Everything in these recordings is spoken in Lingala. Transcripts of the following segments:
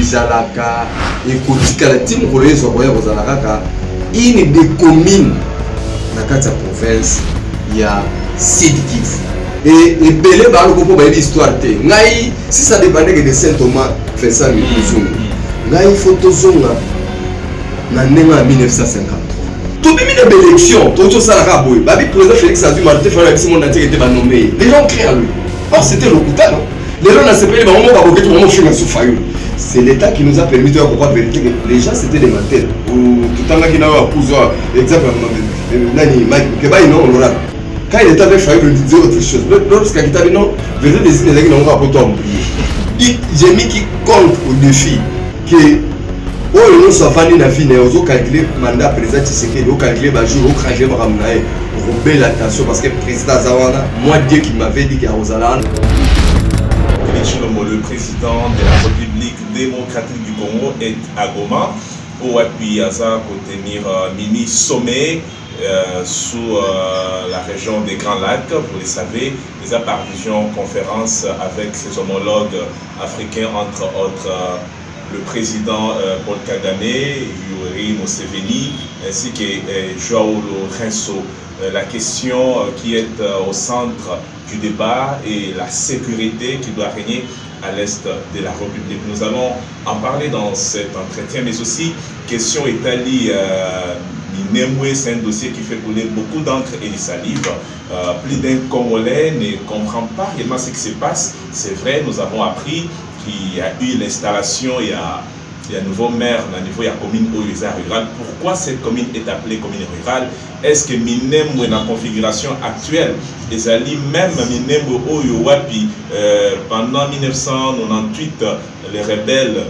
Jalaka et Kotika Tim Royes ou Royal Rosalaka, une des communes dans la province, il y a Sud-Kivu. Et Belé va nous l'histoire. Si ça dépendait de Saint-Thomas, fait ça, il y a une photo en 1953. Tout le monde élection, tout le monde a le président Félix Azou Martin fait monde entier était nommé. Les gens créent à lui. Or c'était le Kouta, non? Les gens n'ont pas fait le c'est l'État qui nous a permis de comprendre la vérité que les gens c'était des menteurs. Tout le monde qui n'a pas pu exemple, quand il était avec Fayoul, il disait autre chose. Lorsqu'il était non, vérité des signes qui n'ont pas pu tomber. J'ai mis qui compte au défi que nous sommes venus dans la vie, nous avons calculé le mandat président Tshisekedi, nous avons calculé le jour, nous avons calculé le l'attention parce que le président Zawana, moi Dieu qui m'avait dit qu'il y a Rosalan. Le président de la République démocratique du Congo est à Goma pour appuyer à ça pour tenir un mini sommet sous la région des Grands Lacs. Vous le savez, il y a par vision-conférence avec ses homologues africains, entre autres le président Paul Kagame, Yoweri Museveni, ainsi que Joao Lourenço. La question qui est au centre du débat est la sécurité qui doit régner à l'est de la République. Nous allons en parler dans cet entretien, mais aussi question Italie. Minemwe, c'est un dossier qui fait couler beaucoup d'encre et de salive. Plus d'un Congolais ne comprend pas réellement ce qui se passe. C'est vrai, nous avons appris qu'il y a eu l'installation, il y a un nouveau maire au niveau de la commune Oyeza rurale. Pourquoi cette commune est appelée commune rurale? Est-ce que Minemwe dans la configuration actuelle, les alliés même Minemwe Oyowapi pendant 1998, les rebelles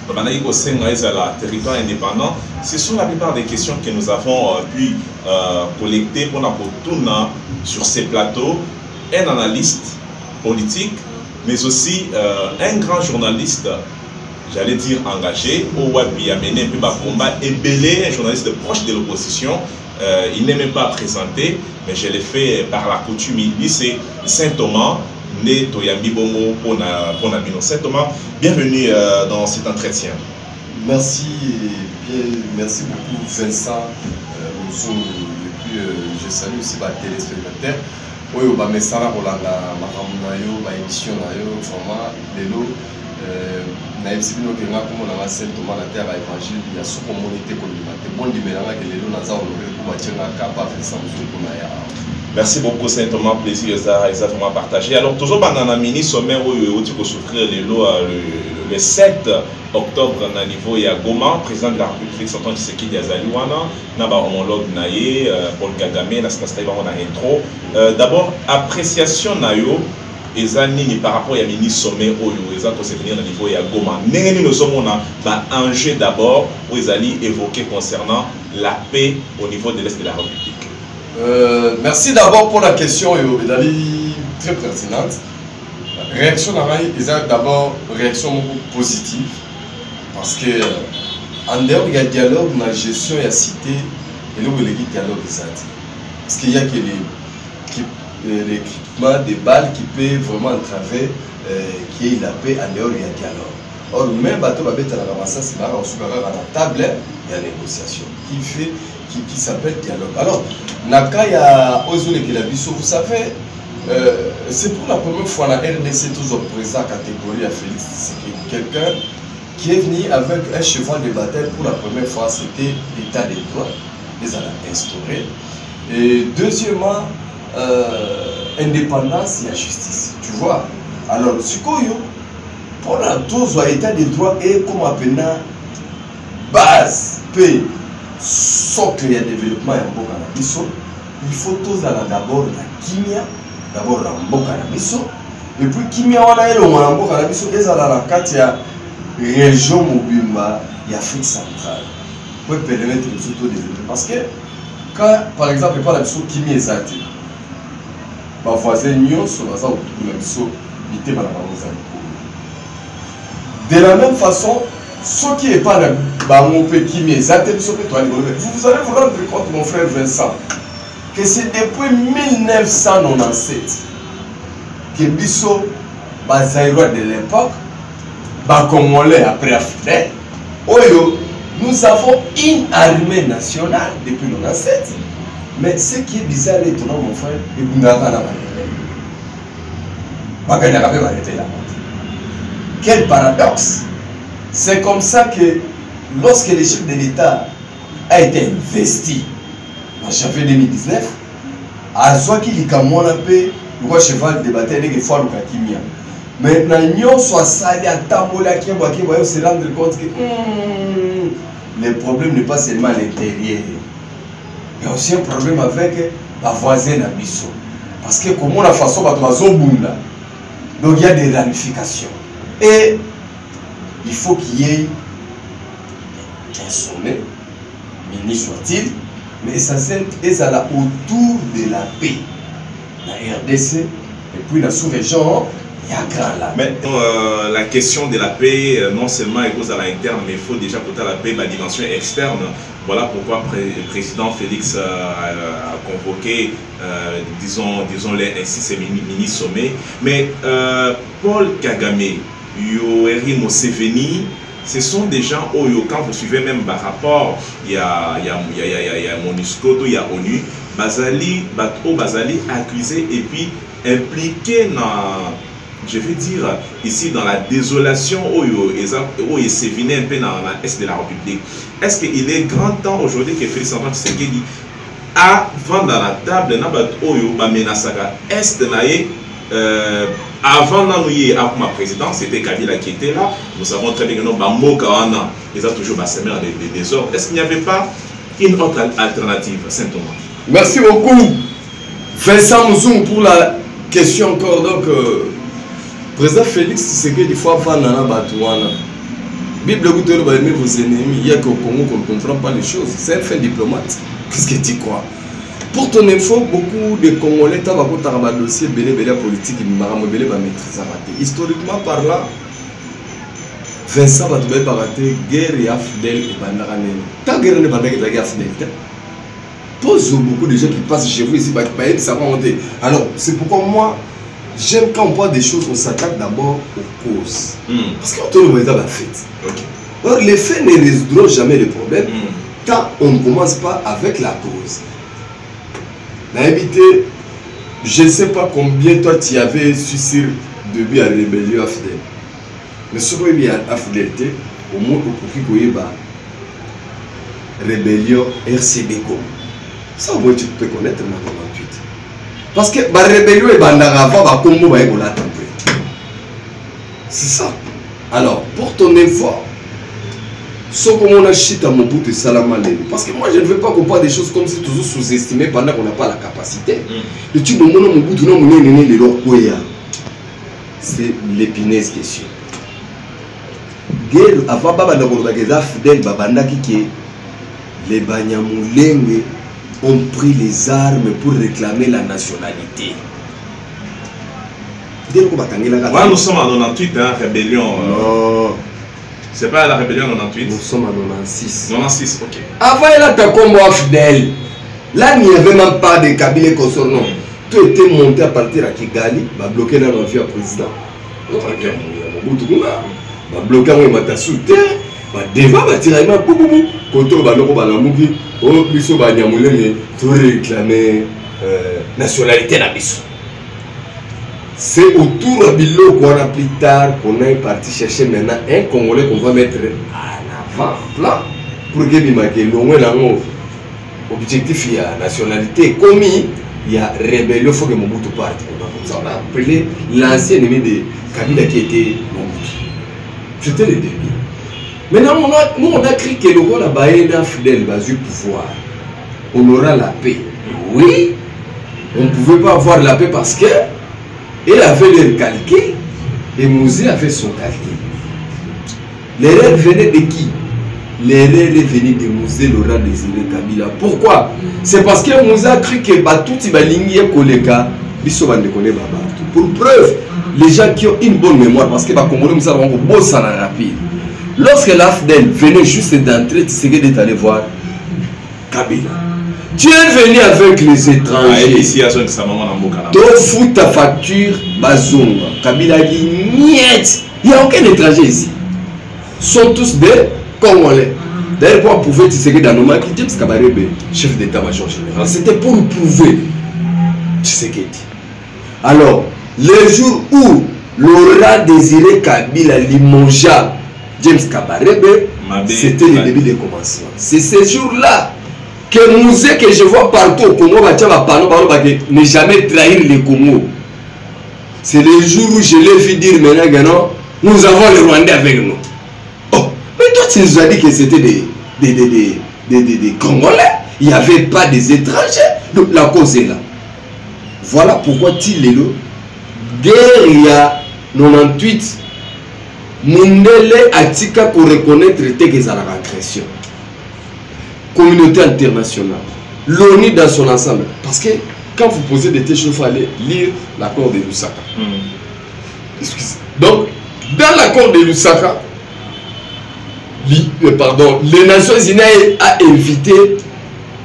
le territoire indépendant, ce sont la plupart des questions que nous avons pu collecter pour tourner sur ces plateaux. Un analyste politique, mais aussi un grand journaliste, j'allais dire engagé, au Wabi a mené un peu de combat, et Belé, un journaliste proche de l'opposition. Il n'est même pas présenté, mais je l'ai fait par la coutume. Il c'est Saint-Thomas. Saint-Thomas, bienvenue dans cet entretien. Merci, merci beaucoup Vincent. Et puis je salue aussi les téléspectateurs. Oui, je suis Sarah Rolanda, ma émission, vraiment, Lélo. Na ebisibino ke nga comme na Saint Thomas la terre évangile ya soko monité communautaire bon libéranga que lelo naza honoré pour batienga kapa Vincent Muzukuna ya. Merci beaucoup Saint Thomas, plaisir exactement partagé. Alors toujours dans mini sommet où il faut souffrir le 7 octobre au niveau ya Goma, président de la République Santon Tshisekedi Azaliwana, naba homologue naye Paul Kagame na stastai bango na intro. D'abord appréciation nayo ezani par rapport à mini sommet oyo eza ko se tenir au niveau ya Goma. Ndenge nous sommes ba enjeu d'abord où ils allaient évoquer concernant la paix au niveau de l'est de la République. Merci d'abord pour la question, très pertinente. Réaction d'abord réaction positive parce que en dehors il y a dialogue, dans la gestion il y a cité et là où il y a dialogue parce qu'il y a que l'équipement des balles qui peut vraiment entraver qui est la paix en dehors il y a dialogue. Or même bateau va mettre à la ramassage c'est là on se à la table il y a négociation qui s'appelle dialogue. Alors Nakaya Ozone Kilabiso, vous savez, c'est pour la première fois la RDC toujours présent catégorie à Félix. C'est quelqu'un qui est venu avec un cheval de bataille pour la première fois, c'était l'état des droits, les a instauré. Et deuxièmement, indépendance et justice. Tu vois. Alors, pour la dose l'état des droits et comme appelé base, paix. Socle il y a développement en Mboka na biso, il faut tous d'abord la kimia, d'abord la Mboka na biso, et puis kimia wana elongo na Mboka na biso ezala na kati ya région mobimba ya Afrique centrale pour permettre de développer parce que quand par exemple par la biso kimia ezati ba voisin nyonso baza autour na biso bitema na bango za de la même façon ce qui est pas vous allez vous rendre compte, mon frère Vincent, que c'est depuis 1997 que Bisso, Bazaïrois de l'époque, Congolais après Afrique. Nous avons une armée nationale depuis 1997. Mais ce qui est bizarre et étonnant, mon frère, quel paradoxe! C'est comme ça que lorsque le chef de l'État a été investi en janvier 2019, à Zouaki Likamona Pe, le roi cheval de bataille avec fois le Kakimia. Maintenant, nous sommes allés à Tambola qui va se rendre compte que le problème n'est pas seulement à l'intérieur. Il y a aussi un problème avec la voisine à Bissau. Parce que comme on a façon de donc il y a des ramifications. Et il faut qu'il y ait un sommet, mini soit-il, mais essentiel est à la autour de la paix. La RDC et puis la sous-région, il y a grand là. Mais la question de la paix, non seulement est cause à l'interne, mais il faut déjà côté la paix, la dimension externe. Voilà pourquoi le président Félix a convoqué, disons-les ainsi, ces mini-sommets. Mais Paul Kagame, Yoweri Museveni, ce sont des gens, quand vous suivez même par rapport, il y a MONUSCO, il y a ONU, Bazali accusé et puis impliqué dans, je vais dire, ici dans la désolation où il s'est venu un peu dans l'Est de la République. Est-ce qu'il est grand temps aujourd'hui que Félix Antoine Tshisekedi a vendre dans la table Est avant d'ennuyer à ma présidence, c'était Kabila qui était là. Nous savons très bien que ils ont toujours semé des désordres. Est-ce qu'il n'y avait pas une autre alternative, simplement? Merci beaucoup, Vincent Mouzou, pour la question encore. Donc, président Félix, c'est que des fois, Bible, vous aimez vos ennemis. Il y a qu'au Congo qu'on ne comprend pas les choses. C'est un fin diplomate. Qu'est-ce que tu crois? Pour ton info, beaucoup de Congolais ont un dossier politique historiquement parlant. Vincent Batoubé Baraté, guerre et Afdel et Bandarane. Ta guerre n'est pas Afdel. Pose beaucoup de gens qui passent chez vous ici, ça va monter. Alors, c'est pourquoi moi, j'aime quand on parle des choses, on s'attaque d'abord aux causes. Parce qu'on tourne au la fête. Or, les faits ne résoudront jamais les problèmes tant on ne commence pas avec la cause. Je ne sais pas combien toi tu avais su sur début à la rébellion Afdel. Mais ce qu'il y a Afdel, au moins pour qu'il y ait rébellion RCDCO. Ça, au moins tu peux connaître en 98. Parce que la rébellion est avant Congo va être c'est ça. Alors, pour ton info, ce qu'on a chité à mon bout de Salamalé. Parce que moi, je ne veux pas qu'on parle des choses comme si toujours sous-estimé pendant qu'on n'a pas la capacité. Et tu me mon bout de nom, c'est l'épineuse question. Guerre, avant Fidel Babanda qui les Banyamulenge ont pris les armes pour réclamer la nationalité. Nous sommes en 98, hein, rébellion. Non. C'est pas la rébellion en 98. Nous sommes en 96. 96, ok. Avant, il a été comme moi fidèle. Là, il n'y avait même pas de Kabila concernant. Tout était monté à partir à Kigali, va bloquer dans l'ancien président. Ok. Va bloquer un matasouté, va débat, va tirer un peu. Quand on va le balamuki, on biso va nyamulé, tout réclamer nationalité na biso. C'est autour de Bilo qu'on a plus tard qu'on est parti chercher maintenant un Congolais qu'on va mettre en avant-plan pour que l'objectif il y a nationalité commis, il y a rébellion, il faut que Mobutu parte. On a appelé l'ancien ennemi de Kabila qui était Mobutu. C'était le début. Maintenant, nous on a crié que le roi Baïda Fidel va du pouvoir. On aura la paix. Oui, on ne pouvait pas avoir la paix parce que il avait leur calcul et Mouzé avait son calcul. L'erreur venait de qui? L'erreur est venue de Mouzé Laurent Désiré Kabila. Pourquoi? C'est parce que Mouzé a cru que tout Balingi est Koleka, pour preuve, les gens qui ont une bonne mémoire, parce que Bakomoro Moussa Rango bosse en rapide. Lorsque l'Afdel venait juste d'entrer, tu sais qu'il est allé voir Kabila. Tu es venu avec les étrangers. Donc, fous ta facture, Bazonga. Kabila dit, niet. Il n'y a aucun étranger ici. sont tous des Congolais. D'ailleurs, pour prouver Tshisekedi Danoma, qui James Kabarebe, chef d'état-major général, c'était pour prouver Tshisekedi. Alors, le jour où Laurent Désiré Kabila limogea James Kabarebe, c'était le début des commencements. C'est ce jour-là que Mouzé, que je vois partout au Congo, ne jamais trahir le Congo. C'est le jour où je l'ai vu dire maintenant, nous avons les Rwandais avec nous. Oh, mais toi tu nous as dit que c'était des Congolais. Il n'y avait pas des étrangers. Donc la cause est là. Voilà pourquoi Tilelo, guerre il y a 98, Mundele Atika pour reconnaître que agression. Communauté internationale, l'ONU dans son ensemble. Parce que quand vous posez des questions, il faut aller lire l'accord de Lusaka. Donc, dans l'accord de Lusaka, les Nations Unies ont invité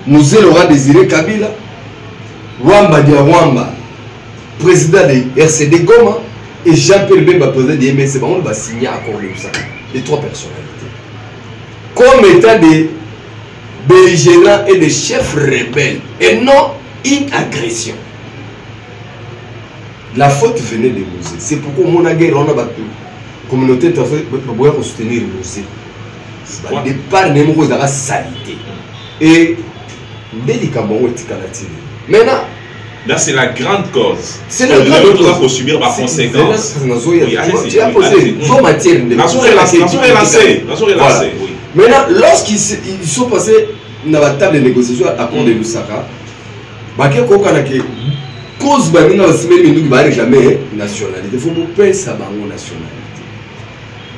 Mouzé Laurent Désiré Kabila, Wamba Diawamba, président de RCD Goma, et Jean-Pierre Bemba, président de MSC. On va signer l'accord de Lusaka. Les trois personnalités. Comme étant des belligérants et des chefs rebelles, et non une agression. La faute venait de Mouzé. C'est pourquoi mon guerre, on a battu. La communauté internationale pour soutenir Mouzé. Au départ, nous avons la salité. Et maintenant, là, c'est la grande cause. C'est la grande cause. Il faut subir par conséquence. Tu as posé vos matières de relancée. Maintenant, lorsqu'ils sont passés dans la table de négociation à l'accord de Lusaka, cause de jamais nationalité. Il faut payer sa nationalité.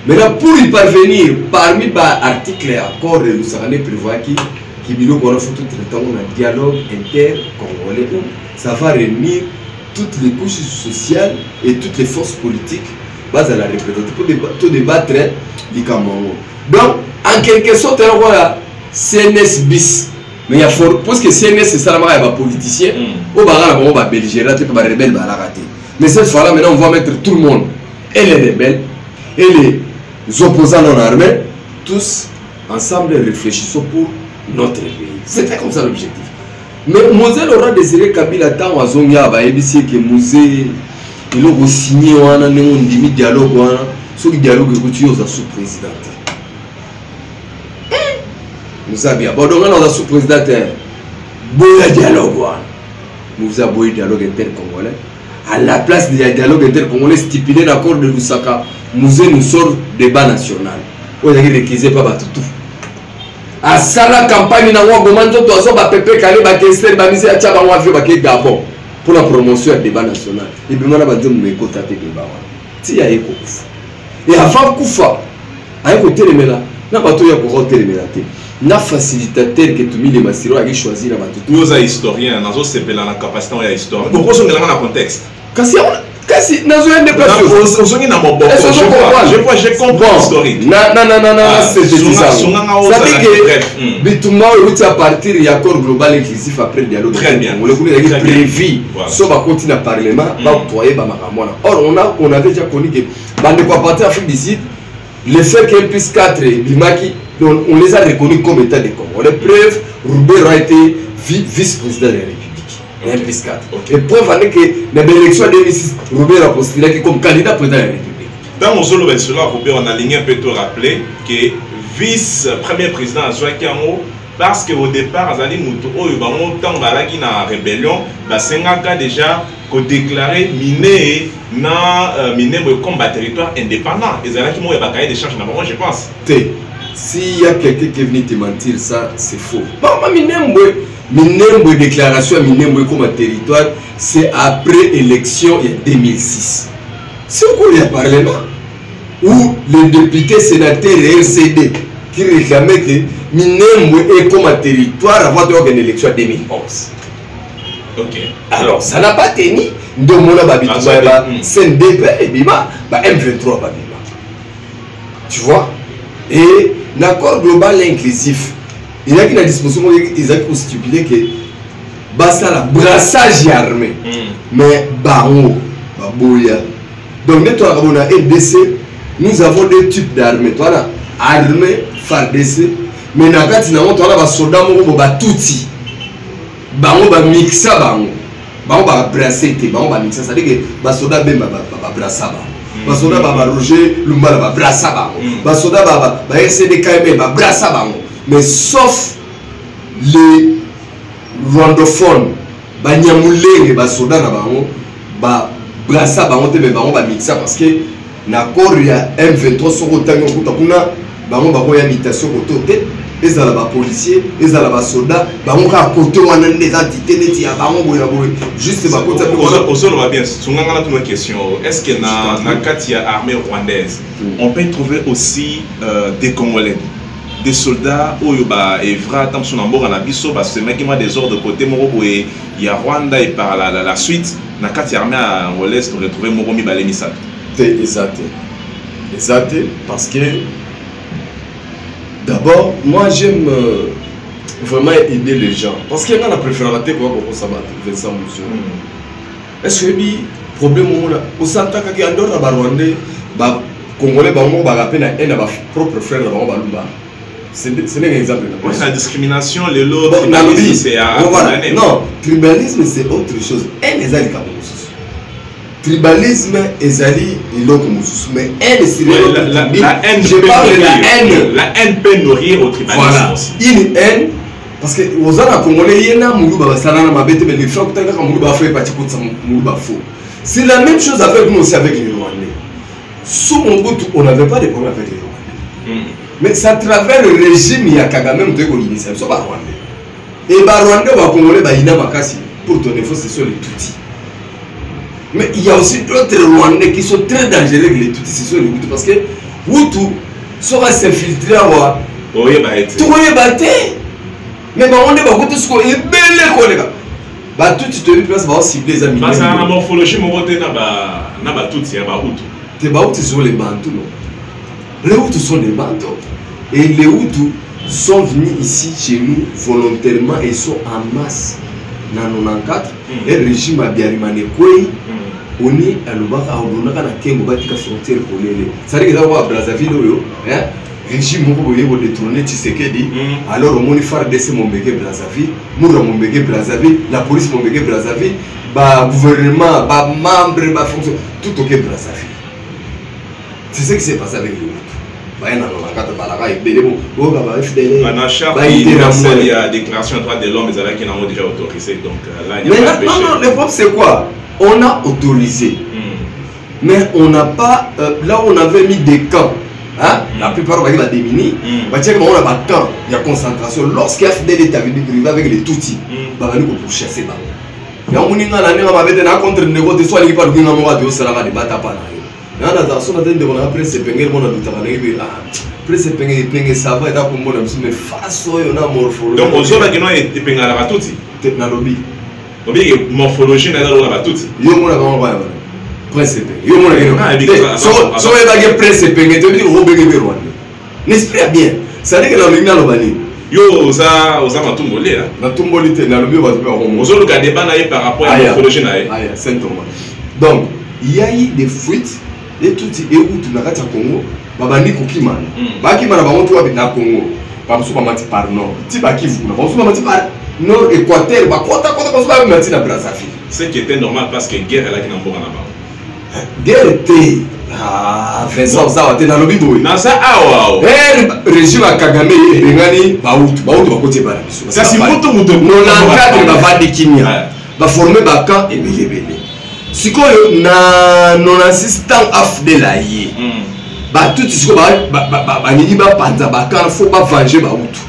Maintenant, pour y parvenir, parmi les articles et accords de Lusaka, il prévoit qu'il y a un dialogue inter-congolais. Ça va réunir toutes les couches sociales et toutes les forces politiques basées à la représentation pour débattre du Cameroun. Donc, en quelque sorte, on a CNS bis. Mais il y a fort, parce que CNS c'est ça, il y a des politiciens, au barrage, on va belligérer, il y a des rebelles, mais cette fois-là, maintenant, on va mettre tout le monde, et les rebelles, et les opposants non armés, tous ensemble réfléchissons pour notre pays. C'était comme ça l'objectif. Mais Mouzé Laurent Désiré Kabila, tant à Zonga, il dit que Mouzé, il a signé un dialogue, ce dialogue est sous-président. Nous avons bon donc on a sous-président boya dialogue nous avons un dialogue inter-congolais à la place du dialogue inter-congolais stipulé l'accord de Lusaka nous sort débat national on a réquisé pas tout à ça la campagne na wa gomanzo tozo ba pepe kale ba kester ba mise a tchaba wa ba ke Gabon pour la promotion du débat national et bien on a banzo meko taper débat ti ya eko et avant kufa ay ko telemela na bato ya ko telemela te na facilitateur que tout les masiro a choisi la bato nous a historien nazo sepela na capacité ya histoire pourquoi on est dans le contexte kasi nazo ende pas on est dans mon bon je comprends l'historique c'est ça ça dit que bituma ou à partir ya accord global inclusif après le dialogue très bien on a prévu so ba continuer à parlement ba octroyer ba makamona or on avait déjà connu que bande quoi partir Afrique du Sud le fait qu'un plus 4 Bimaki on les a reconnus comme état de Congo. Les preuves, Roubert a été vice-président de la République. Un plus 4. Et preuve en est que dans l'élection de 2006, Roubert a postulé comme candidat président de la République. Dans mon solo, Roubert, on a aligné un peu tout rappeler que vice-premier président à Zouakiamo, parce qu'au départ, Azali Moutou, tant balaki na rébellion, Sengaka déjà déclaré miné comme territoire indépendant. Et Zalaki Mou et Bakaye d'échange, je pense. S'il y a quelqu'un qui est venu te mentir, ça c'est faux. Minembo déclaration Minembo comme territoire, c'est après l'élection en 2006. C'est au cours du Parlement où les députés sénateurs et RCD qui réclamaient que Minembo est comme territoire avant une élection en 2011. Ok. Alors ça n'a pas tenu. Donc on a CNDP et Bima, M23 Bima. Tu vois? Et l'accord global inclusif, il y a une disposition ils ont stipulé que basta la brassage armé, mais baron, baboya. Donc nous on a RDC, nous avons deux types d'armées. armée FARDC mais na kati na moto wana ba soda moko ba tuti bango ba mixa bango ba brasser te bango ba mixa ça dit que ba soda bemba ba brassa bango ba soda ba Roger Lumbala ba brassa bango ba soda ba SDKM ba brassa bango mais sauf les rwandophones ba nyamulenge ba soda na bango ba brassa bango te mais bango ba mixa parce que na corps ya M23 soko tango kuta kuna bango ba ko ya habitation kote ils ont les policiers, ils ont les soldats, ils ont côté des entités, ils ont juste ma côté. On bien. Une question. Est-ce que dans la Katia armée rwandaise, on peut trouver aussi des Congolais, des soldats où il y a Evra, Tamson Ambo, Anabiso, parce que c'est moi des ordres de côté, il y a Rwanda et par la suite, dans la Katia armée rwandaise, on retrouve Moromi Balemisa. Exact. Exact. Parce que d'abord, moi j'aime vraiment aider les gens. Parce qu'il y a une préférence pour ça, Vincent Moussou. Est-ce que le problème est au centre qu'il y a un autre Rwandais, les Congolais ont un propre frère de Balumba. C'est un exemple. La discrimination, le lot, c'est à. Non, tribalisme c'est autre chose. Tribalisme ezali iloko mususu mais la haine je parle de la haine peut nourrir au tribalisme. Voilà. Une haine parce que aux ana congolais yena mulu ba salana mabete mais les frères kutaka mulu ba fait parti contre mulu ba faux. C'est la même chose avec nous aussi avec les Rwandais. Sous Mobutu on n'avait pas de problème avec les Rwandais. Mais c'est à travers le régime ya Kagame nous devons initier so ba Rwandais. Et ba Rwandais ba congolais ba ina makasi pour ton info c'est sur les Tutsis. Mais il y a aussi d'autres Rwandais qui sont très dangereux que les Tutsis, ce sont les Hutus. Parce que Hutu sera s'infiltrer à voir. Oui, tout le monde mais on est beaucoup de ce qu'on est belle collègue. Bah tout tu te dis place va cibler les amis. Parce que la morphologie mon côté n'a pas tout c'est pas Hutu. Tes Hutus sont les Bantous non. Les Hutus sont les Bantous et les Hutus sont venus ici chez nous volontairement et sont en masse. Dans 94 et le régime a bien rimane quoi on est à l'obaka on a quand kengo batika frontière kolele ça veut dire que dans Brazzaville yo hein régime moko boye bo détourner Tshisekedi alors on FARDC de mon bégué Brazzaville moura mon bégué Brazzaville la police mon bégué Brazzaville ba gouvernement ba membre ba fonction tout au Brazzaville c'est ce qui s'est passé avec lui. Il y a déclaration des droits de l'homme, mais qui n'ont déjà autorisé. Donc là, il y a pas de non, le problème c'est quoi? On a autorisé, mais on n'a pas. Là, on avait mis des camps. Hein? La plupart on va démini. On a un camp, il y a concentration. Lorsqu'il y a FDL est arrivé avec les Tutsis, on va pour chasser. Il y a un monde contre le négocié, soit il n'y a pas de monde qui a des batailles. On a son attente de mon après c'est penger mon habitat après c'est penger ça va être comme mon mais face on a morphologie donc aux autres qui n'ont été penger à la batuti technologie morphologie n'a pas la batuti yo mon avant va presse penger yo mon so va que presse penger tu dis robeger berwan n'est-ce pas bien ça dit que la ligne na lobani yo ça matumboli là matumboli te na lobi va te aux autres cas débat na par rapport à la morphologie na c'est tout donc il y a eu des fuites et tout et où tu n'as pas Congo babandi kokimana bakimana bango to na Congo bamusu bamati par nord ti bakivu na bamusu bamati par nord Équateur bakota bamusu bamati na Brazzaville ce qui était normal parce que guerre là qui n'a pas na ba guerre était Vincent ça était dans le bibo na ça awa régime à Kagame bengani bautu bakotie bara biso ça si moto non encadre bavandi kimia ba former ba camp et belebele sikoyo na 96 ans afdela ye ba tout siko ba nini ba panza ba kan faut pas venger ba utu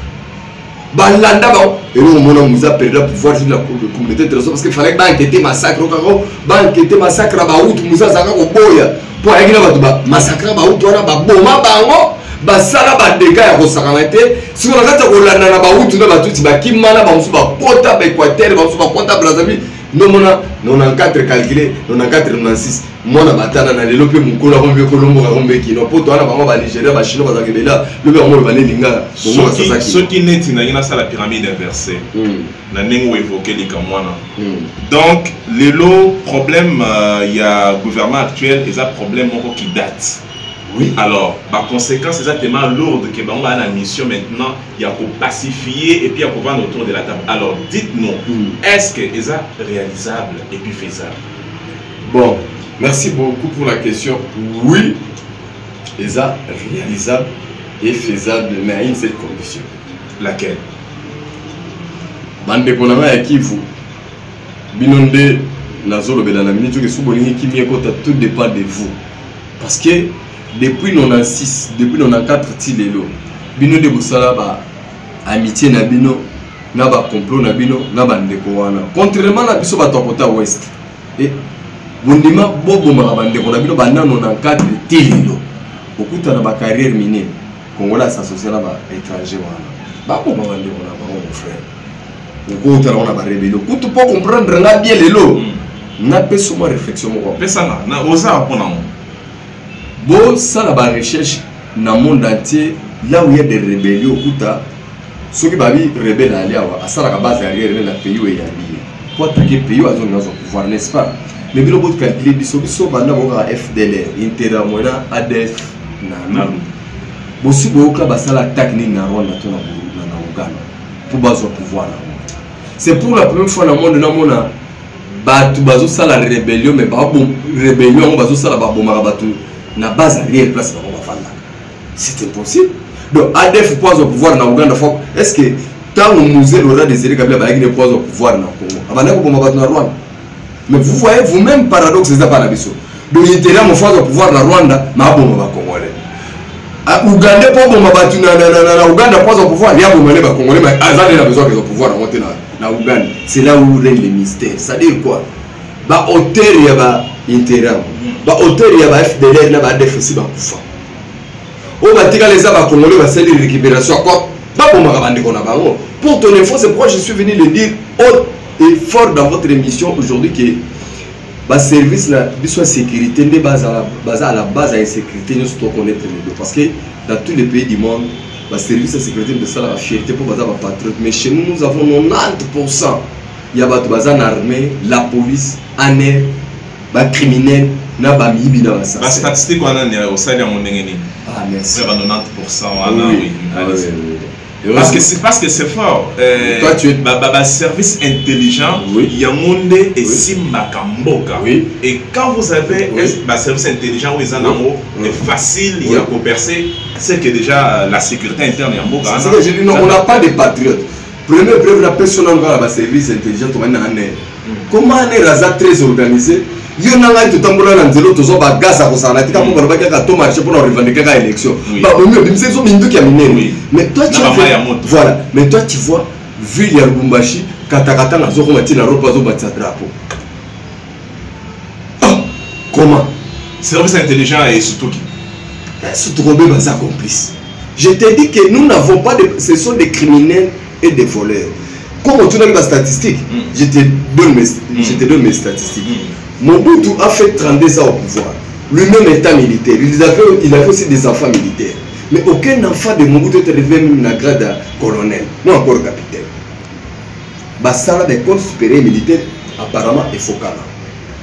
ba landa ba et on mona muza perdre pouvoir sur la communauté internationale parce que fallait ba enquêter massacre kako ba enquêter massacre ba utu muza zaka ko boya pour ayina ba ba massacre ba utu wana ba boma bango ba sala ba dégâts ya ko sakamate siko na kata ko landa na ba utu na ba tuti ba kimana ba musu ba kota ba Équateur ba musu ba kota Brazzaville non mona 94 calculé 94 96 mona batana na lelo pe mukola kombe kolombo ka kombe kino poto wana bango ba Nigeria ba Chinois ba zakebela le be bango ba linga bongo ça ce qui n'est na ça la pyramide inversée na nengo évoquer les kamwana donc le lot problème il y a gouvernement actuel et ça problème moko qui date Oui. Alors, ma conséquence c'est exactement lourde que on va la mission maintenant, il y a pour pacifier et puis il y a pour vendre autour de la table. Alors, dites-nous, est-ce que c'est réalisable et puis faisable? Bon, merci beaucoup pour la question. Oui, c'est réalisable et faisable, mais à une seule condition. Laquelle? Bande konanga ya Kivu. Binonde nazolo belana minute que soubolingi qui mien kota tout dépend de vous. Parce que depuis 96, depuis 94 tilelo, bino de bosala ba amitié na bino, na ba complot na bino, na ba ndeko wana. Contrairement na biso ba tokota ouest. Et bondima bobo ma ba ndeko na bino ba na 94 tilelo. Okuta na ba carrière minière, Congolais s'associe na ba étranger wana. Ba ko ba ndeko na ba mon frère. Okuta na ba rebello. Kutu pour comprendre nga bien lelo. Na peso ma réflexion mo. Pesanga na oza pona mo. Bon, ça la recherche dans le monde entier, là où il y a des rébellions, ceux qui sont rebelles à ça la base arrière dans le pays où il y a pour attaquer le pays où ils ont pouvoir, n'est-ce pas? Mais il y a beaucoup de calculs, ils sont FDLR, Interamona, ADF, Nanou. Bon, si vous avez ça l'attaque dans Rwanda, pour baser au pouvoir. C'est pour la première fois dans le monde, dans le monde, la rébellion, mais pas bon rébellion, bazo ça la bombarde. Na base arrière place na Rwanda. C'est impossible. Donc ADF pose au pouvoir na Uganda. Est-ce que tant que musée Laurent Désiré Kabila va gagner pose au pouvoir na Congo? Abana ko bomba na Rwanda. Mais vous voyez vous-même paradoxe c'est pas la biso. Donc l'intérêt mon pose au pouvoir na Rwanda, ma bomba ba Congolais. A Uganda po bomba ba na Uganda pose au pouvoir, ya bomba ba Congolais mais azali na besoin que au pouvoir na monter na Uganda. C'est là où règne le mystère. Ça dit quoi? Ba hauteur ya ba intérêt. Ba hauteur ya ba FDLR na ba ADF ba kufa. O ba tika les aba Congolais ba seli récupération quoi? Ba bomba ba ndeko na bango. Pour ton info, c'est pourquoi je suis venu le dire haut et fort dans votre émission aujourd'hui que ba service la biso sécurité ne base à la base à sécurité nous doit connaître les deux parce que dans tous les pays du monde ba service de sécurité de ça la fierté pour baza ba patriote mais chez nous nous avons 90% il y a ba armée, la police, ANR, ba criminel na ba mibi na ça. La statistique on a au sein de mon ndengeni. Ah merci. 90% on a oui. Parce que c'est fort. Toi tu es service intelligent, il y a monde et Simbakamboka. Et quand vous avez un service intelligent où ils en ont est facile, il y a pour percer, c'est que déjà la sécurité interne est en Boka. C'est que je dis non, on n'a pas de patriotes. Première preuve, la personne dans le service intelligent, comment on est très organisé. Il y a un tout temps dans zéro tout ça va gaz à consommer. Tu comprends pas qu'il y a tout marché pour revendiquer la élection. Bah au mieux, c'est ça qui a miné. Mais toi tu voilà. Mais toi tu vois, vu les Lubumbashi, katakata na zoko mati na ropa zo bati drapeau. Comment? Service intelligent et surtout qui? Surtout Robé Baza complice. Je t'ai dit que nous n'avons pas de, ce sont des criminels et des voleurs. Comme tu as la statistique, je te donne mes statistiques. Mobutu a fait 32 ans au pouvoir. Lui-même étant militaire. Il a fait aussi des enfants militaires. Mais aucun enfant de Mobutu est arrivé même à grade à colonel, non encore capitaine. Bassala d'école supérieure militaire, apparemment, est focal.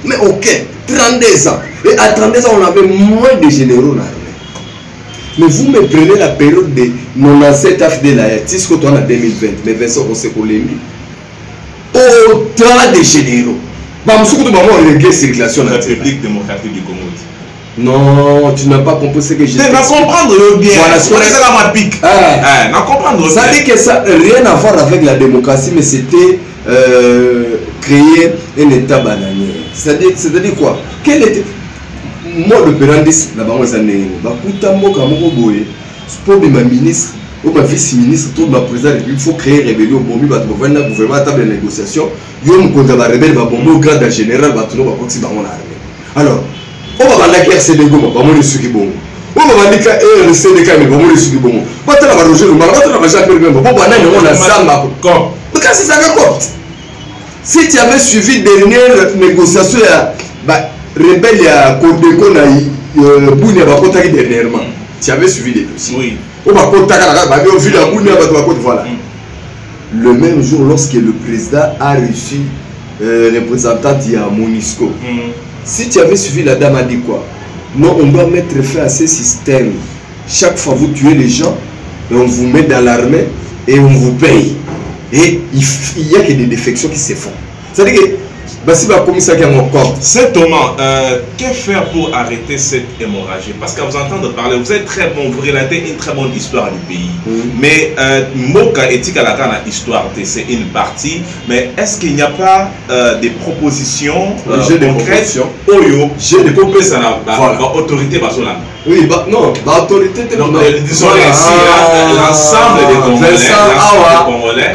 Mais aucun. 32 ans. Et à 32 ans, on avait moins de généraux dans l'armée. Mais vous me prenez la période de 97 AFD, ce que tu as en 2020, mais Vincent Osekolemi. Autant de généraux. La République démocratique du Congo. Non, tu n'as pas compris ce que j'ai dit. Tu vas comprendre bien. Voilà, c'est la pique. Ça dit que ça n'a rien à voir avec la démocratie, mais c'était créer un État bananier. C'est-à-dire quoi? Quel était moi le pérandis là-bas aux années pour ma ministre ou ma vice-ministre, tout ma président, il faut créer rébellion au gouvernement à table de négociation. Il y a un rebelle, au grade général, il va continuer dans mon armée. Alors, on va voir la guerre, c'est des gommes, on va voir les suivis bon. On va voir les CDK, mais on va voir les suivis bon. On va voir Roger, on va voir Jacques Perrin, on va voir la Zamba. Quand c'est ça que si tu avais suivi dernière négociation, rebelle, il y a Kodeko, Bounia, dernièrement. Tu avais suivi les dossiers. Oui. Voilà. Le même jour, lorsque le président a reçu représentante à Monisco, si tu avais suivi, la dame a dit quoi? Non, on doit mettre fin à ces systèmes. Chaque fois vous tuez les gens, et on vous met dans l'armée et on vous paye. Et il n'y a que des défections qui se font. C'est-à-dire que si va comme ça qui est mon corps. C'est Thomas, que faire pour arrêter cette hémorragie? Parce qu'à vous entendre parler, vous êtes très bon, vous relatez une très bonne histoire du pays. Mais Moka éthique à la canne histoire, c'est une partie. Mais est-ce qu'il n'y a pas des propositions concrètes? J'ai des propositions. Autorité basona. Oui, non, autorité. Disons l'ensemble des Congolais.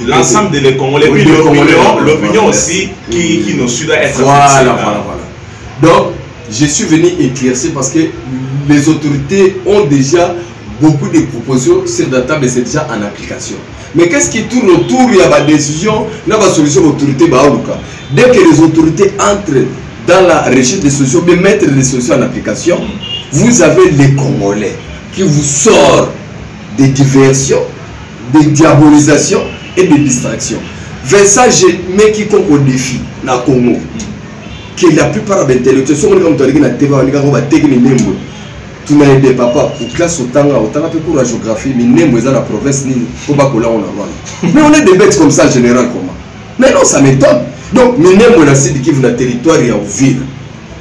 L'ensemble des Congolais. Oui, l'opinion aussi qui nous suit doit être. Voilà. Donc, je suis venu éclaircir parce que les autorités ont déjà beaucoup de propositions sur la table et c'est déjà en application. Mais qu'est-ce qui tourne autour? Il y a des décisions, il y a des solutions autorités. Dès que les autorités entrent dans la recherche des solutions, mais mettre les solutions en application, vous avez les Congolais qui vous sortent des diversions, des diabolisations et des distractions. Vers ça, je mets quiconque au défi, dans le Congo, que la plupart des intellectuels sont comme tu as dit, tu n'as aidé papa pour classe autant pour la géographie, mais n'est dans la province ni au Bakola on a. Mais on est des bêtes comme ça en général comment. Mais non, ça m'étonne. Donc, mais n'est la site qui veut le territoire et au ville.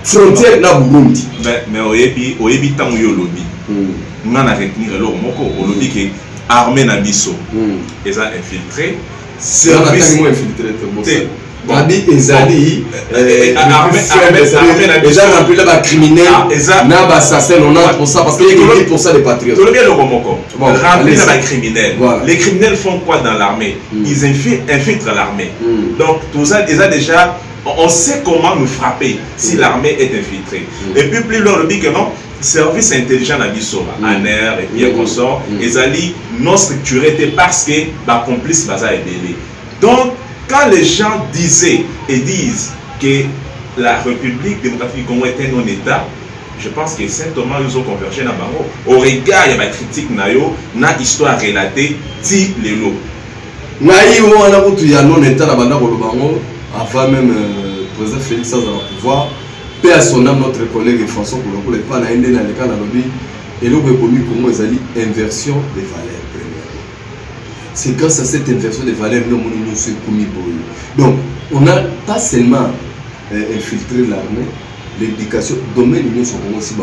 Frontière na Burundi. Mais au Ebi tant yo lobby. On a retenir le moko au lobby qui armée na biso. Ils ont infiltré. Service infiltré. Nabi Ezali, déjà rempli là bas criminel, na bas assassin 90% parce qu'il y a 10% des patriotes. Tout le bien le romoko. Rempli là bas criminel. Les criminels font quoi dans l'armée? Ils infiltrent l'armée. Donc tout ça déjà, on sait comment nous frapper si l'armée est infiltrée. Et puis plus loin le dit que non, service intelligent à Bissau, en air et puis consort, Ezali non structuré parce que la complice va ça aider. Donc quand les gens disaient et disent que la République démocratique du Congo est un non-État, je pense que Saint-Thomas ils ont convergé dans le barreau. Au regard, il y a une critique, il y a une histoire relatée, dit les lots. Il y a un non-État avant même le président Félix Sanz au pouvoir. Paix à son âme, notre collègue François Kouloko, le pas dans le cas de l'objet, et le Congo, ils ont dit inversion des valeurs. C'est grâce à cette inversion des valeurs que nous sommes commis. Donc, on n'a pas seulement infiltré l'armée, l'éducation, domaine de l'Union aussi.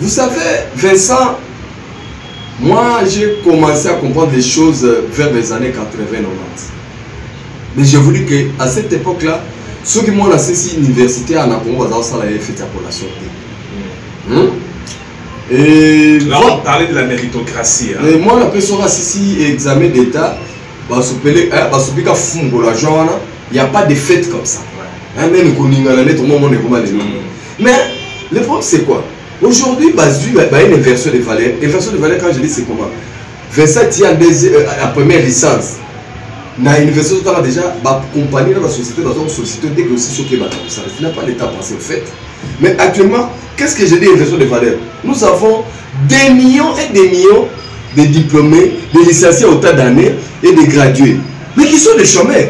Vous savez, Vincent, moi j'ai commencé à comprendre les choses vers les années 80-90. Mais j'ai voulu qu'à cette époque-là, ceux qui m'ont lancé cette université en Congo, ça a fait pour la santé. Et là, on parlait de la méritocratie. Et moi, la personne ici, examen d'État, il n'y a pas de fête comme ça. Mais le problème, c'est quoi? Aujourd'hui, il y a une inversion des valeurs. Inversion des valeurs, quand je dis, c'est comment? Vincent tient la première licence. Dans l'université, on a déjà accompagné la société dans une société dès que aussi ce qui est ça. Ce n'est pas l'État pensé au fait. Mais actuellement, qu'est-ce que je dis inversion des valeurs? Nous avons des millions et des millions de diplômés, de licenciés autant d'années et de gradués. Mais qui sont des chômeurs.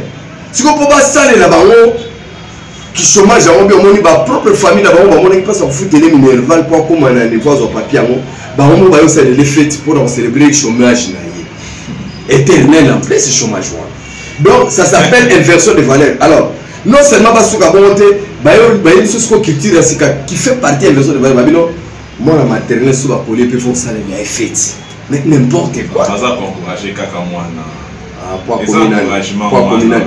Si on ne peut pas saler là-bas, qui chômage, on a ma propre famille là-bas, on a pas foutre les minervales pour comment on a les voix au papier, on va aussi les fêtes pour célébrer le chômage éternel en plus, ce chômage. Donc ça s'appelle inversion des valeurs. Alors, non seulement parce que culture qui fait partie de l'inversion des valeurs, moi la maternelle sur la police peut faire ça les fêtes. Mais n'importe quoi. Ça va encourager quelqu'un moi.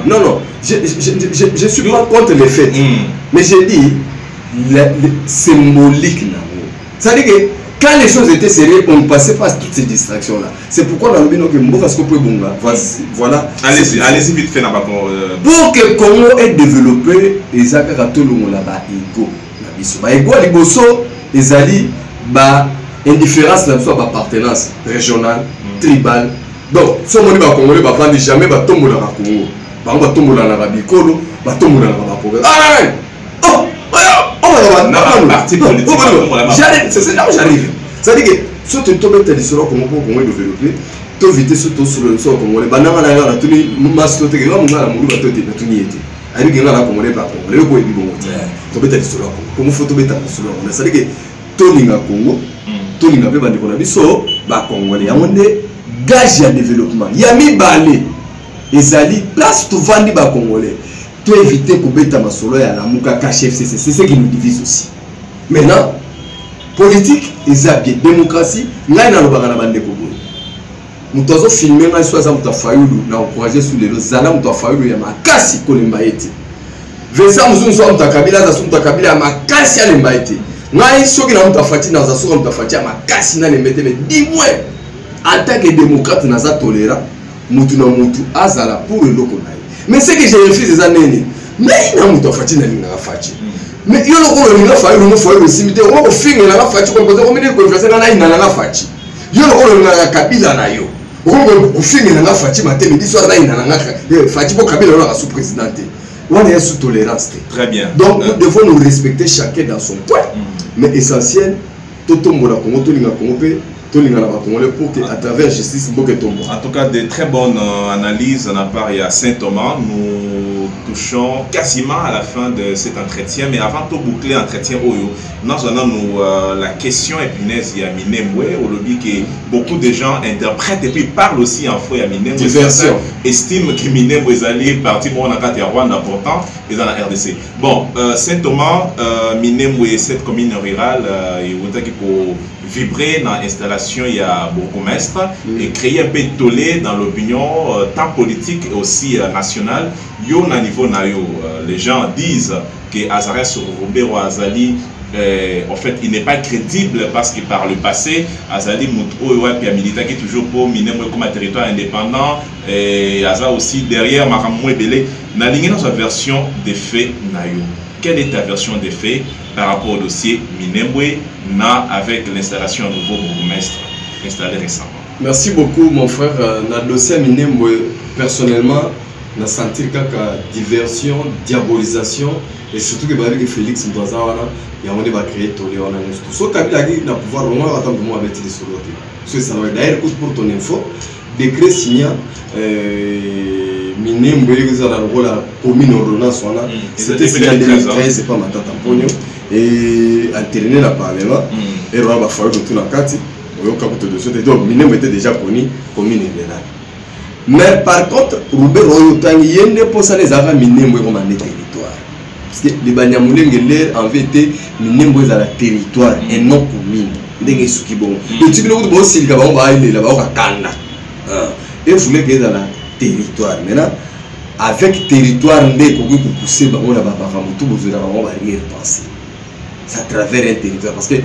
Non, non, je suis pas contre les fêtes. Mais j'ai dit symbolique. C'est-à-dire que quand les choses étaient sérieuses, on ne passait pas toutes ces distractions-là. C'est pourquoi dans le bino que voilà. Allez-y vite fait là-bas. Pour que le Congo ait développé les accords à tout le monde là-bas, ego à liboso, les alliés, indifférence là-dessus, appartenance régionale, tribale. Donc, si on dit que les Congolais ne vont jamais tomber dans le Congo, ils vont tomber dans l'Arabie, ils vont tomber dans la province. Parti politique. C'est là où j'arrive. C'est-à-dire que si tu tombes dans le Congo pour développer, tu vas vite sur le Congo. Les banans, on a tous les masques, on a tous les ari que ngala congolais ba congolais ko ebi bongo to beta lisolo ko mo photo beta lisolo on ça que tolinga Congo tolinga pe bandiko na biso ba congolais yamonde gage ya développement ya mibale ezali place to vandi ba congolais to éviter ko beta masolo ya lamuka ka chef c'est ce qui nous divise aussi maintenant politique eza bien démocratie ngai na lobaka na bandeko boye mutu azo filmer ngai so aza mutu afayulu na encourager sur les zala mutu afayulu ya makasi kolemba ete Vincent Muzungu so mutu akabila aza so mutu akabila ya makasi alemba ete ngai soki na mutu afati na aza so mutu afati ya makasi na lemba ete mais dis-moi en tant que démocrate naza tolérant mutu na mutu azala pour eloko na ye mais ce que je refuse eza nini ngai na mutu afati na linga afati mais yo lokolo linga fayulu mo fayulu simite o ko finga na afati ko poser ko mine ko influencer na ina na afati yo lokolo linga kabila na yo o ko finga na afati matemi diso na ina na afati ko kabila na sous présidenté on est sous tolérance très bien donc nous devons nous respecter chacun dans son point mais essentiel toto mona Congo to linga Congo pe to linga na ba Congolais pour que à travers justice mboke tombo. En tout cas de très bonnes analyses de la part de Saint-Thomas. Nous touchons quasiment à la fin de cet entretien, mais avant de boucler l'entretien Oyo, nous avons la question épineuse de Minembwe, au lobby que beaucoup de gens interprètent et puis parlent aussi en faux à Minembwe. Diversion. Estiment que Minembwe est allé partir bon à Rwanda important et dans la RDC. Bon, Saint-Thomas, Minembwe, cette commune rurale, il faut pour vibrer dans l'installation il y a bourgmestre et créer un peu de tollé dans l'opinion tant politique et aussi nationale. Yo na niveau na yo, les gens disent que Azarès Robert Azali en fait il n'est pas crédible parce que par le passé Azali Moutou et puis militaire qui est toujours pour Minembwe comme un territoire indépendant et Azar aussi derrière Maramou et Belé na ligne dans sa version des faits na yo. Quelle est ta version des faits par rapport au dossier Minembwe avec l'installation d'un nouveau bourgmestre installé récemment? Merci beaucoup mon frère. Dans le dossier Minembwe, personnellement, on a senti que diversion, diabolisation et surtout que Félix Mbazawana, il y a créé Tolé. Ce Kabila qui n'a pouvoir vraiment attendre de moi avec des solotés. Ça va d'ailleurs pour ton info, décret signé Minembwe qui a la commune ordonnance, c'était signé en 2013, c'est pas ma tante Amponio. Et entériné la parlement et on va faire tout la carte donc Minembwe était déjà connu comme une générale mais par contre Robert Royotangi yende posa les avant Minembwe comme un territoire parce que les Banyamulenge l'air en vérité Minembwe est à la territoire et non commune ndenge suki bon et tu peux nous aussi le gabon va aller là-bas au Kanda et vous voulez que dans la territoire maintenant avec territoire ndé ko pousser ba on a ba tout besoin on va rien penser à travers un territoire parce que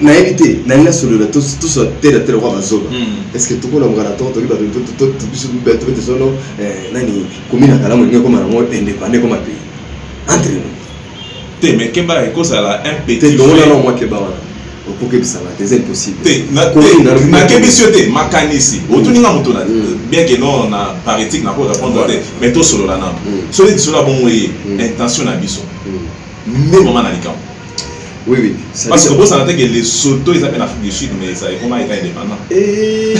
na évité na ina sur le tout ce territoire wa zone est-ce que tout ko la ngana to ba tout bisu beto beto sono nani commune kala mo ngeko ma mo indépendant comme pays entre nous te mais kemba ko ça la un petit te donc là moi ke ba wana pour que ça va c'est impossible te na kebisio te makanisi otuninga moto na bien que non na par éthique na ko répondre mais to solo la na so les solo bon intention na biso mais moment na likam. Oui. Parce que vous savez que les Soto, ils appellent l'Afrique du Sud, mais ça comment ils sont indépendants. Et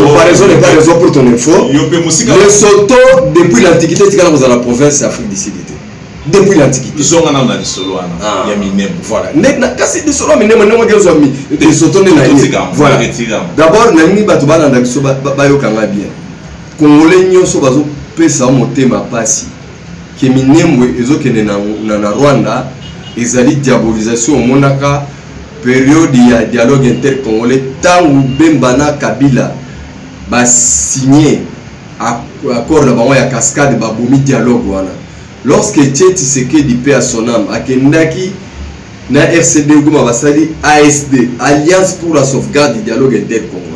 comparaison n'est pas raison pour ton info. Les Soto, depuis l'Antiquité, ils sont dans la province d'Afrique du Sud. Depuis l'Antiquité. Ils sont dans les Solo. Il y a Minembwe. Voilà. Quand des Solo, les Soto, voilà. D'abord, Nani Batouba dans Daxo Bayo Kangabien. Congolais, nous sommes pesa monter ma passe. Que Minembwe ezokende na Rwanda ezali diabolisation monaka période ya dialogue intercongolais tangu Bemba na Kabila ba signé accord na bango ya cascade ba bomi dialogue wana lorsque Tshisekedi paix à son âme akendaki na RCD goma basali ASD Alliance pour la sauvegarde du dialogue intercongolais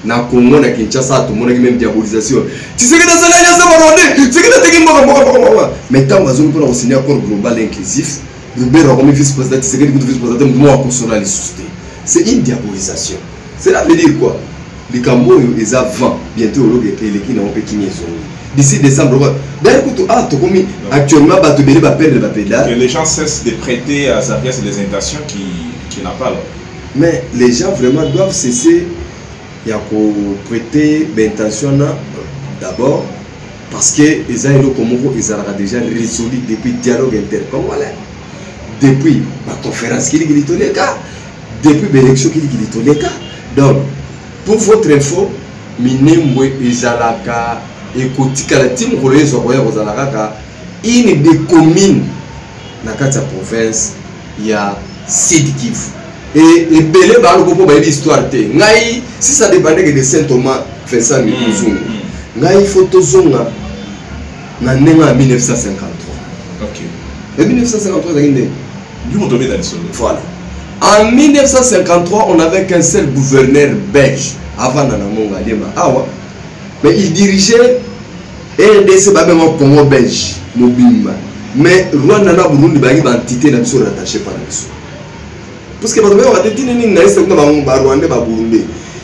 na Congo na Kinshasa tout le monde même diabolisation Tshisekedi azali alliance na Rwanda Tshisekedi teki mboka mais tant bazoni pour signer accord global inclusif Robert comme vice-président Tshisekedi comme vice-président moi à consoler les sociétés c'est une diabolisation cela veut dire quoi les Cambo ils avant bientôt les qui n'ont pas qui d'ici décembre d'ailleurs actuellement ba to bele ba perdre ba pédale que les gens cessent de prêter à sa pièce des invitations qui n'a pas là. Mais les gens vraiment doivent cesser il y a prêter l'intention d'abord parce que les aéros Komoko ils ont déjà résolu depuis dialogue intercongolais, depuis la conférence qui est le cas, depuis l'élection qui est le cas. Donc pour votre info, Minembwe Izalaka et Kotikala Tim Rolé Zokoya Ozalaka, une des communes dans la province, il y a Sud Kivu. Et Belé Baloko pour l'histoire. Si ça dépendait de Saint Thomas, Vincent Mikouzou, il faut tout ça en 1953. Ok. Et 1953, voilà. En 1953, on n'avait qu'un seul gouverneur belge avant Nanamonga Lema. Mais il dirigeait RDC même au Congo belge, Mobimba. Mais Rwanda na Burundi ba une entité na biso rattachée par biso. Parce que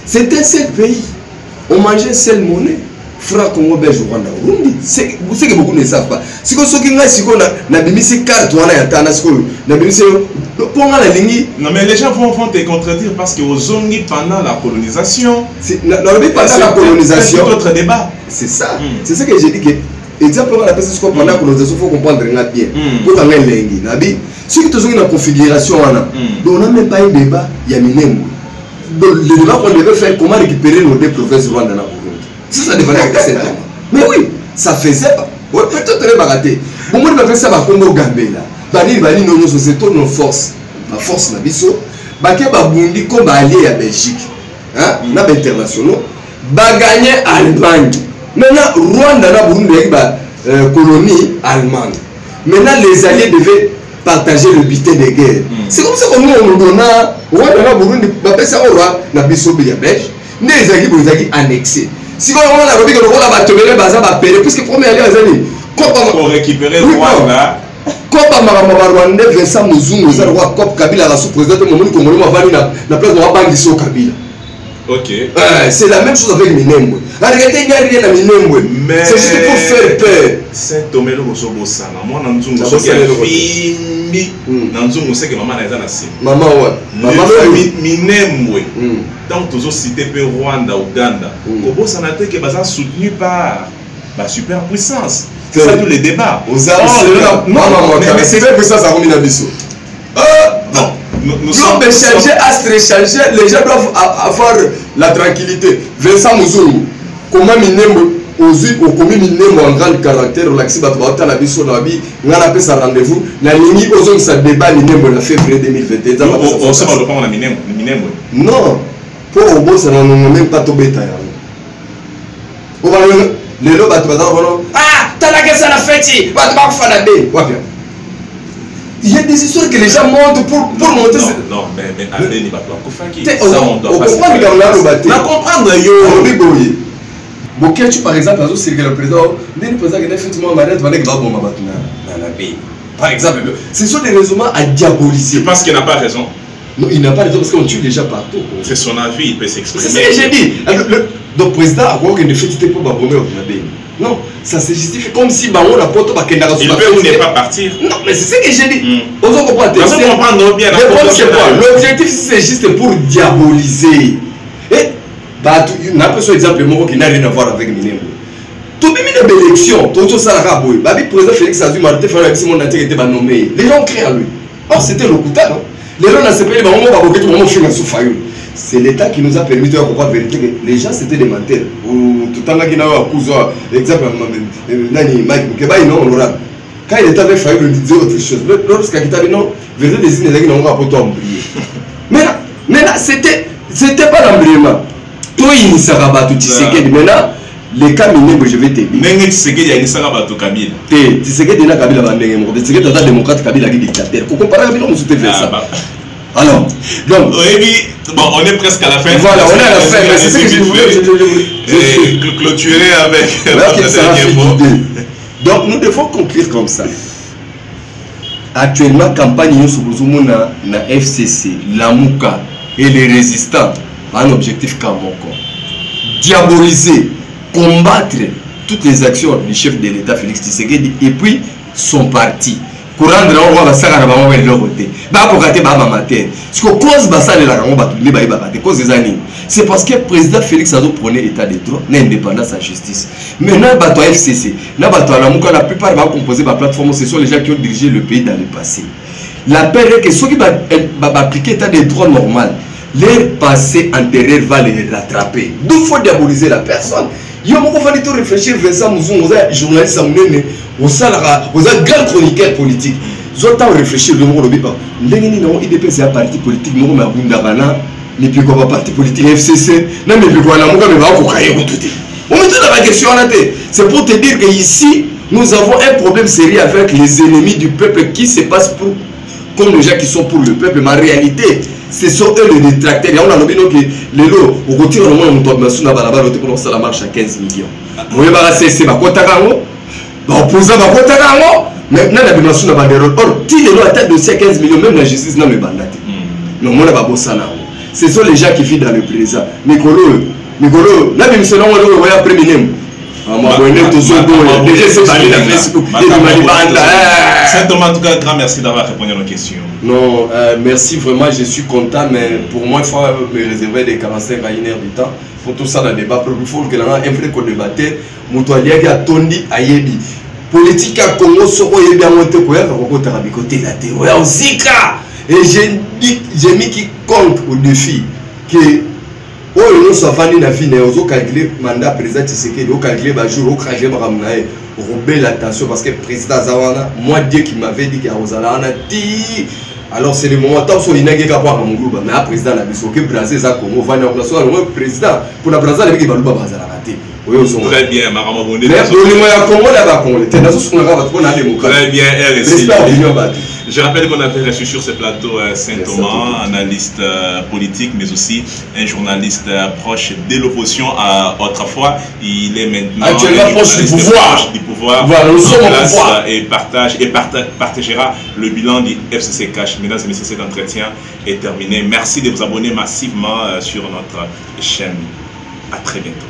c'était un seul pays. On mangeait une seule monnaie. Franc Congo belge Rwanda. C'est que beaucoup ne savent pas. Si vous avez une carte, non mais les gens vont te contredire parce que aux ongi pendant la colonisation. Pendant la colonisation. C'est autre débat. C'est ça. C'est ça que j'ai dit que. Exemple, pendant la colonisation, il faut comprendre bien. Pour qu'on ait l'engi. Si tu as une configuration, on n'a même pas un débat, il y a Minembwe. Le débat qu'on devait faire, comment récupérer nos deux provinces Rwanda et Burundi. Ça dépendait avec cette année. Mais oui, ça faisait pas. Peut-être que tu as raté. Pour moi, je vais faire ça à Congo Gambela. Bani non, c'est toute nos forces. La force na biso. Baké Babundi comme allié à Belgique. Hein? On a internationaux. Bagagné Allemagne. Maintenant, Rwanda et Burundi est colonie allemande. Maintenant, les alliés devaient partager le butin de guerre. C'est comme ça que nous on donne Rwanda et Burundi, ça aura na biso belge. Les alliés annexés. Si on a la République, on a battu baza ba péré puisque premier allié azali. Pour récupérer le Rwanda. Kopa Maramba Rwanda Vincent Muzungu za roi Kop Kabila la sous-président Momoni Congolais m'a venu na place de Wabangiso Kabila. Ok. C'est la même chose avec Minembwe. Arrêtez, il n'y a rien à Minembwe. C'est juste pour faire peur. C'est Tomé le Bosobo Sana. Moi, Nanzungu, c'est que fini. Nanzungu, c'est que maman est dans la cible. Maman, ouais. Minembwe. Donc, toujours cité Rwanda, Ouganda. Kobo Sana, que Baza soutenu par la superpuissance. C'est ça tous les débats. Non, mais c'est vrai que ça remet dans Bissau. Nous sommes changer, astre changer, les gens doivent avoir la tranquillité. Vincent Muzungu, comment Minembwe, au commun Minembwe en grand caractère, l'axi Batouata, la Bissau, la vie, on a appelé ça rendez-vous. La ligne, aux hommes, ça débat Minembwe, la février 2021. On sait pas le point, on a Minembwe. Non, pour au bout, ça n'a même pas tombé. Les lots Batouata, t'as la guerre, ça la fête, Batouata, Fanabé. Il y a des histoires que les gens montent pour monter. Non, mais allez, n'y va pas. Ça, on doit pas comprendre. Boketu, par exemple, c'est que le président, effectivement, par exemple, ce sont des raisonnements à diaboliser. Je pense qu'il n'a pas raison. Non, il n'a pas raison parce qu'on tue déjà partout. C'est son avis, il peut s'exprimer. C'est ce que j'ai dit. Le président a quoi qu'il ne fait pas pour bomber au Kinabe. Non, ça se justifie comme si on a pas tout à Kendara. Il peut ou ne pas partir. Non, mais c'est ce que j'ai dit. On va comprendre. Bien. L'objectif, c'est juste pour diaboliser. Et, on a un exemple qui n'a rien à voir avec Minembwe. Tout le monde a une élection. Tout ça, le président Félix Azou Martin fait monde entier était nommé. Les gens crient à lui. Or, c'était le couteau. Les gens n'ont pas dit que c'est l'État qui nous a permis de comprendre la vérité que les gens c'était des menteurs. Tout le temps, il y a un exemple, quand il était avec Fayoul, il disait autre chose. Lorsqu'il a dit non, la vérité des Inés, ils n'ont pas pu embrayer. Maintenant, c'était pas l'embrayement. Toi, il s'est rabattu, tu sais que maintenant, les cas Minembwe, je vais te dire. Mais tu sais qu'il y a une Sarabato Kabila. Tu sais qu'il y a Kabila Bandengemo. Tu sais qu'il y a un démocrate Kabila qui est dictateur. Pour comparer Kabila, on se fait ça. Alors, donc. Oui, bon, on est presque à la fin. Voilà, on est à la fin. Mais c'est ce que je voulais clôturer avec le dernier mot. Donc, nous devons conclure comme ça. Actuellement, campagne na FCC, Lamouka et les résistants ont un objectif Kamoko. Diaboliser, combattre toutes les actions du chef de l'État Félix Tshisekedi et puis son parti. courant de l'envoi va ça à la côté. Bah pour gâter bah matin. Ce que cause bah ça de la on va tout les bah cause des années. C'est parce que le président Félix Ado prenait état de droit, l'indépendance à justice. Maintenant bah toi FCC, là bah toi la plupart va composer ma plateforme, ce sont les gens qui ont dirigé le pays dans le passé. La paix est que ceux qui va appliquer état de droit normal, leur passé antérieur va les rattraper. D'où faut diaboliser la personne. Yo moko fallait tout réfléchir Vincent Mouzou, vous êtes journaliste amnene, vous êtes grand chroniqueur politique. Vous avez réfléchir le mot de bipa. Ndengeni non IDP c'est un parti politique moko ma bundagana, ni puis quoi parti politique FCC, non mais puis quoi la moko mais va ko kaye ko tout. On met dans la question en tête. C'est pour te dire que ici nous avons un problème sérieux avec les ennemis du peuple qui se passent pour comme les gens qui sont pour le peuple, mais en réalité, ce sont eux les détracteurs. Et on a nommé les lots, au côté de l'homme, on a ça la marche à 15 millions. Vous voyez, c'est ma quota d'ango, opposant ma quota d'ango, maintenant la dimension n'a pas de rôle. Or, si les lots atteignent dossier à 15 millions, même la justice n'a pas de bandate. Non, on n'a pas beau ça. Ce sont les gens qui vivent dans le présent. Mikolo, là, même si on voit après Minem. Saint-Thomas, en tout cas, grand merci d'avoir répondu à nos questions. Non, merci vraiment, je suis content, mais pour moi, il faut me réserver des 45 à 1 heure du temps. Pour tout ça dans le débat, il faut que l'on ait un vrai débatteur. Moutoualia qui a tondi à Yebi. Politique à Congo, Soko Yebi a monté pour être à côté de la théorie. Zika! Et j'ai mis qui compte au défi que. Oh, nous sommes venus à finir, nous avons calculé le mandat président Tshisekedi, nous avons calculé le jour, nous avons calculé le Ramnaï. Rebelle l'attention parce que le président Zawana, moi Dieu qui m'avait dit qu'il y a Rosalana dit. Alors c'est le moment où il y a un gars qui groupe, mais le président a dit que le Brésil est Congo, va nous recevoir le président pour le Brésil avec le Balouba Bazalakate. Très bien, Marama Bondé. Mais pour le moyen Congo, là-bas, très bien, RSI. Je rappelle qu'on avait reçu sur ce plateau Saint-Thomas, analyste politique, mais aussi un journaliste proche de l'opposition. Autrefois, il est maintenant actuellement proche du pouvoir. Voilà, nous sommes au pouvoir. Et partagera le bilan du FCC Cash. Mesdames et messieurs, cet entretien est terminé. Merci de vous abonner massivement sur notre chaîne. À très bientôt.